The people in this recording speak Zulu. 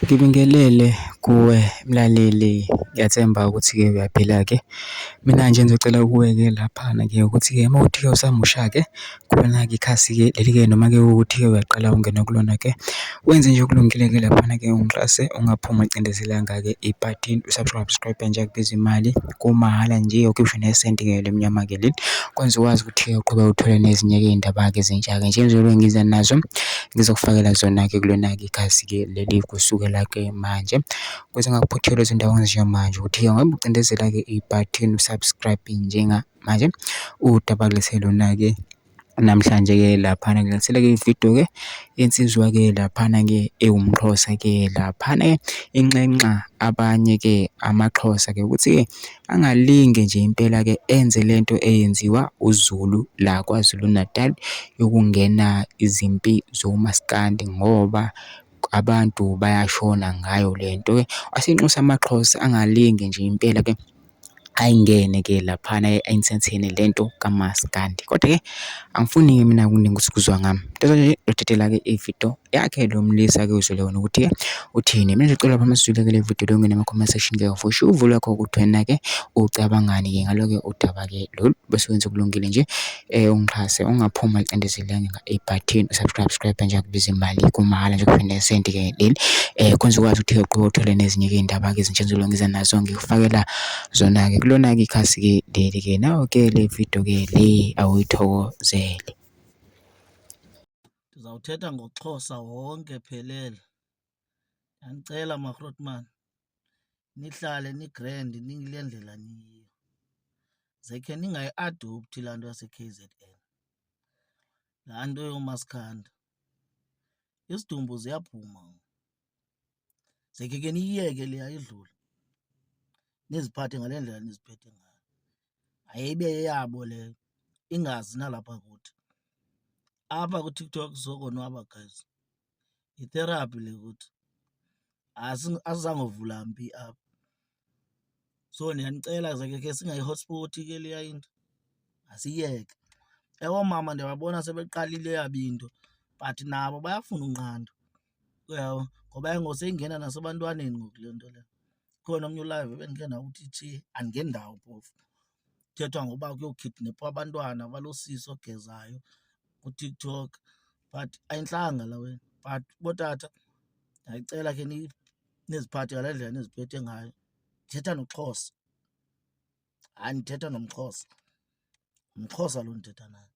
Ngibingelele kuwe mlaleli, ngiyathemba ukuthi-ke uyaphila-ke. Mina nje ngizocela kuwe-ke laphana-ke ukuthi-ke uma kuwukuthi-ke usamusha-ke kulona-ke ikhasi-ke leli-ke noma-ke ukuthi-ke uyaqala ungena kulona-ke, wenze nje okulungile-ke laphana-ke ungixhase, ungaphumi ucindezelanga-ke ibhathini u-subscribe nje akubizi imali, kumahhala nje ukhiphe nesenti-ke lemnyama-ke leli, kwenza ukwazi ukuthi-ke uqhubeke uthole nezinye-ke iy'ndaba-ke ezintsha-ke nje njengoba ngiza nazo ngizokufakela zona-ke kulona-ke ikhasi-ke leli kusukela-ke manje. Ukuze ngakuphothela ezindaweni ezinjengamanje ukuthi-ke ngabe ucindezela-ke ibhathini u-subscribe njengamanje udaba kulethele lona-ke namhlanje-ke laphana ngilethele-ke ividiyo-ke yensizwa-ke laphana-ke ewumXhosa-ke laphana-ke inxenxa abanye-ke amaXhosa-ke ukuthi-ke angalinge nje impela-ke enze lento eyenziwa uZulu la KwaZulu Natal yokungena izimpi zomaskandi ngoba abantu bayashona ngayo lento-ke. Asinxusa amaXhosa angalinge nje impela-ke ayingene-ke laphana ayinsentheni lento kamaskandi. Kodwa-ke angifuni-ke mina kuningi ukuthi kuzwa ngami, into nje udedela-ke ividiyo yakhe lo mlisa-ke uzwele wona ukuthi-ke uthini. Mina ngicela lapha masizwile-ke le vidiyo leyo ngene ama-comment section-ke for sure uvule lakho ukuthi wena-ke ucabangani-ke ngalo-ke udaba-ke lolu bese wenza okulungile nje ungixhase ungaphuma ucindezeleka ibhathini subscribe nje akubiza imali kumahhala nje kuphinde nesenti-ke leli kwenza ukwazi ukuthi-ke uqhubeke uthole nezinye-ke iy'ndaba-ke ezintsha engizobe ngiza nazo ngikufakela zona-ke kulona-ke ikhasi-ke leli-ke nawe-ke le vidiyo-ke le awuyithokozele. Ndizawuthetha ngoXhosa wonke phelele. Ndiyanicela maGrootman nihlale nigrand ningile ndlela niyiyo. Zekhe ningayi-adopthi laa nto yase-KZN, laa nto yoomaskandi. Isidumbu ziyaphuma. Zekhe ke niyiyeke leya idlule, niziphathe ngale ndlela niziphethe ngayo. Ayibe yeyabo leyo, ingazi nalapha kuthi. Apha kuTikTok sizokonwaba guys, yitherapy le kuthi. Asizangovula mpi apha. So ndiyanicela zekhe ke singayi-hotspot ke leya into, asiyeke. Oomama ndiyababona sebeqalile yabo into but nabo bayafuna unqandwa, uyabo, ngoba ngoseyingena nasebantwaneni ngoku le nto le. Khona omnye ulive ebendike ndawuthi tshiye, andingeni ndawo phofu. Kuthethwa ngoba kuyokhidnepwa abantwana balosiso ogezayo kuTikTok but ayintlanga la wena. But bootata ndiyacela ke niziphathe ngale ndlela niziphethe ngayo. Ndithetha noXhosa, hayi ndithetha nomXhosa, ngumXhosa lo ndithetha naye.